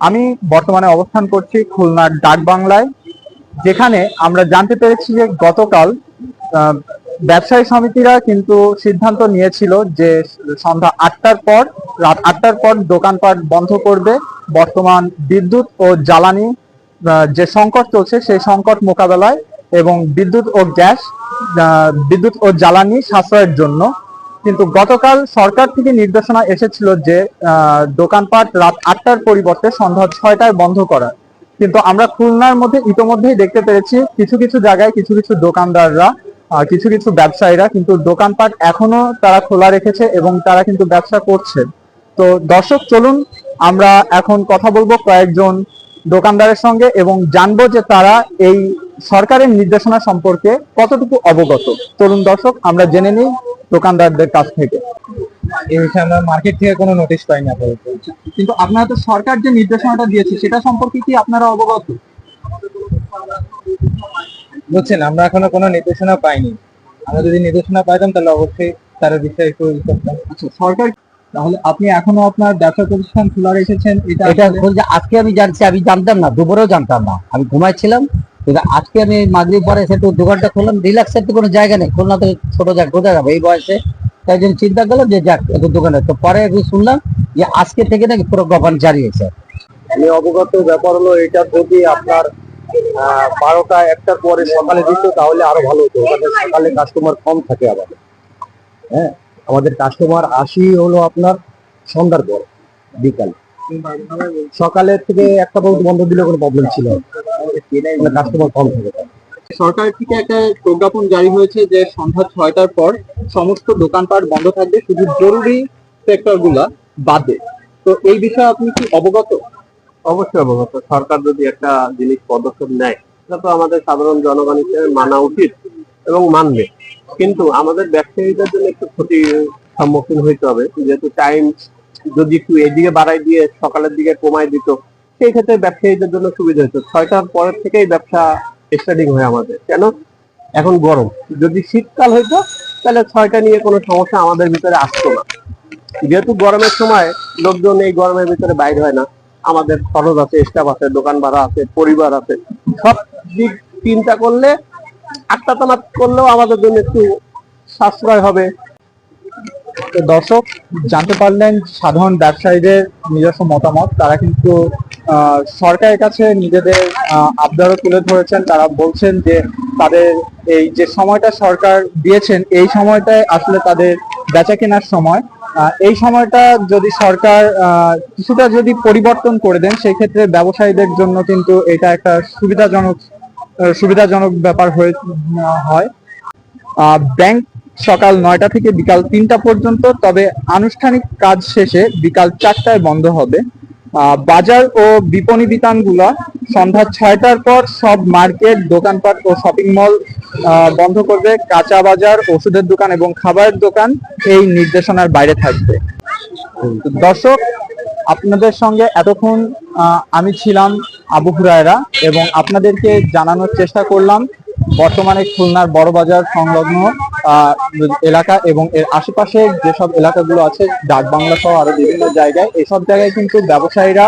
আমি বর্তমানে অবস্থান করছি খুলনার ডাকবাংলায়, যেখানে আমরা জানতে পেরেছি যে গতকাল আহ, ব্যবসায়ী সমিতিরা কিন্তু সিদ্ধান্ত নিয়েছিল যে সন্ধ্যা 8টার পর, রাত 8টার পর দোকানপাট বন্ধ করবে। বর্তমান বিদ্যুৎ ও জ্বালানি যে সংকট চলছে সেই সংকট মোকাবেলায় এবং বিদ্যুৎ ও জ্বালানি সাশ্রয়ের জন্য। কিন্তু গতকাল সরকার থেকে নির্দেশনা এসেছিল যে দোকানপাট রাত 8টার পরিবর্তে সন্ধ্যা 6টায় বন্ধ করা। কিন্তু আমরা খুলনার মধ্যে ইতোমধ্যেই দেখতে পেরেছি কিছু কিছু জায়গায় কিছু কিছু দোকানদাররা, কিছু কিছু ব্যবসায়ীরা কিন্তু দোকানপাট এখনো তারা খোলা রেখেছে এবং তারা কিন্তু ব্যবসা করছে। তো দর্শক, চলুন আমরা এখন কথা বলবো কয়েকজন দোকানদারের সঙ্গে এবং জানবো যে তারা এই সরকারের নির্দেশনা সম্পর্কে কতটুকু অবগত। চলুন দর্শক, আমরা জেনে নিই দোকানদারদের কাছ থেকে। এই বিষয়ে আমরা মার্কেট থেকে কোনো নোটিশ পাইনি আপাতত। কিন্তু আপনারা তো সরকার যে নির্দেশনাটা দিয়েছে সেটা সম্পর্কে কি আপনারা অবগত? বুঝছেন, আমরা এখনো কোনো নির্দেশনা পাইনি। আমরা যদি নির্দেশনা পাইতাম তাহলে অবশ্যই তার বিষয়ে একটু করতাম। আচ্ছা, সরকার তাহলে আপনি এখনো আপনার ব্যবসা প্রতিষ্ঠান খোলা রেখেছেন, এটা আজকে আমি জানছি, আমি জানতাম না, দুপুরেও জানতাম না, আমি ঘুমাইছিলাম। আজকে আমি মাগরিব পরে এসে একটু দোকানটা খুললাম। রিল্যাক্সের তো কোনো জায়গা নেই, খুলনা তো ছোট জায়গা, কোথায় যাবো এই বয়সে? তাই জন্য চিন্তা করলাম যে যাক একটু দোকানে। তো পরে একটু শুনলাম যে আজকে থেকে নাকি পুরো গভর্ন জারি হয়েছে। আমি অবগত ব্যাপার হলো এটা, যদি আপনার 12টা 1টার পরে সকালে দিত তাহলে আরো ভালো হতো। ওখানে সকালে কাস্টমার কম থাকে। আবার হ্যাঁ, আমাদের কাস্টমার আসি হলো আপনার সন্ধ্যার পর, বিকাল। সকালে থেকে 1টা পর্যন্ত বন্ধ দিলে কোনো প্রবলেম ছিল না, কাস্টমার কম থাকে। সরকার থেকে একটা প্রজ্ঞাপন জারি হয়েছে যে সন্ধ্যা 6টার পর সমস্ত দোকানপাট বন্ধ থাকবে, শুধু জরুরি সেক্টর গুলা বাদে। তো এই বিষয়ে আপনি কি অবগত? অবশ্যই অবগত। সরকার যদি একটা জিনিস পদক্ষেপ নেয় সেটা তো আমাদের সাধারণ জনগণ হিসেবে মানা উচিত এবং মানবে। কিন্তু আমাদের ব্যবসায়ীদের জন্য একটু ক্ষতির সম্মুখীন হইতে হবে, যেহেতু টাইম যদি একটু এদিকে বাড়াই দিয়ে সকালের দিকে কমায় দিত, সেই ক্ষেত্রে ব্যবসায়ীদের জন্য সুবিধা হতো। 6টার পরের থেকেই ব্যবসা স্টার্টিং হয় আমাদের। কেন? এখন গরম, যদি শীতকাল হইতো তাহলে 6টা নিয়ে কোনো সমস্যা আমাদের ভিতরে আসতো না। যেহেতু গরমের সময় লোকজন এই গরমের ভিতরে বাইরে হয় না, আমাদের খরচ আছে, স্টাফ আছে, দোকান ভাড়া আছে, পরিবার আছে, সব দিক চিন্তা করলে 8টা তামাক করলেও আমাদের জন্য একটু সাশ্রয় হবে। তো দর্শক, জানতে পারলেন সাধারণ ব্যবসায়ীদের নিজস্ব মতামত। তারা কিন্তু সরকারের কাছে নিজেদের আবদারও তুলে ধরেছেন। তারা বলছেন যে তাদের এই যে সময়টা সরকার দিয়েছেন এই সময়টায় আসলে তাদের বেচা কেনার সময়। এই সময়টা যদি সরকার কিছুটা যদি পরিবর্তন করে দেন সেই ক্ষেত্রে ব্যবসায়ীদের জন্য কিন্তু এটা একটা সুবিধাজনক ব্যাপার হয়। ব্যাংক সকাল 9টা থেকে বিকাল 3টা পর্যন্ত, তবে আনুষ্ঠানিক কাজ শেষে বিকাল 4টায় বন্ধ হবে। বাজার ও বিপণী বিতানগুলা সন্ধ্যা 6টার পর সব মার্কেট, দোকানপাট ও শপিং মল বন্ধ করবে। কাঁচা বাজার, ওষুধের দোকান এবং খাবারের দোকান এই নির্দেশনার বাইরে থাকবে। দর্শক, আপনাদের সঙ্গে এতক্ষণ আমি ছিলাম আবু হুরায়রা এবং আপনাদেরকে জানানোর চেষ্টা করলাম বর্তমানে খুলনার বড় বাজার সংলগ্ন এলাকা এবং এর আশেপাশে যেসব এলাকাগুলো আছে, ডাকবাংলা সহ আরো বিভিন্ন জায়গায়, এসব জায়গায় কিন্তু ব্যবসায়ীরা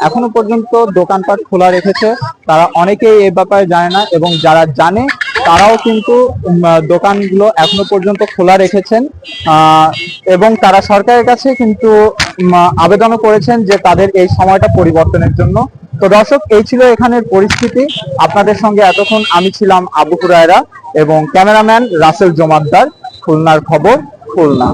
এখনো পর্যন্ত দোকানপাট খোলা রেখেছে। তারা অনেকেই এ ব্যাপারে জানে না এবং যারা জানে তারাও কিন্তু দোকানগুলো এখনো পর্যন্ত খোলা রেখেছেন এবং তারা সরকারের কাছে কিন্তু আবেদনও করেছেন যে তাদের এই সময়টা পরিবর্তনের জন্য। তো দর্শক, এই ছিল এখানের পরিস্থিতি। আপনাদের সঙ্গে এতক্ষণ আমি ছিলাম আবু হুরায়রা এবং ক্যামেরাম্যান রাসেল জমাদ্দার। খুলনার খবর, খুলনা।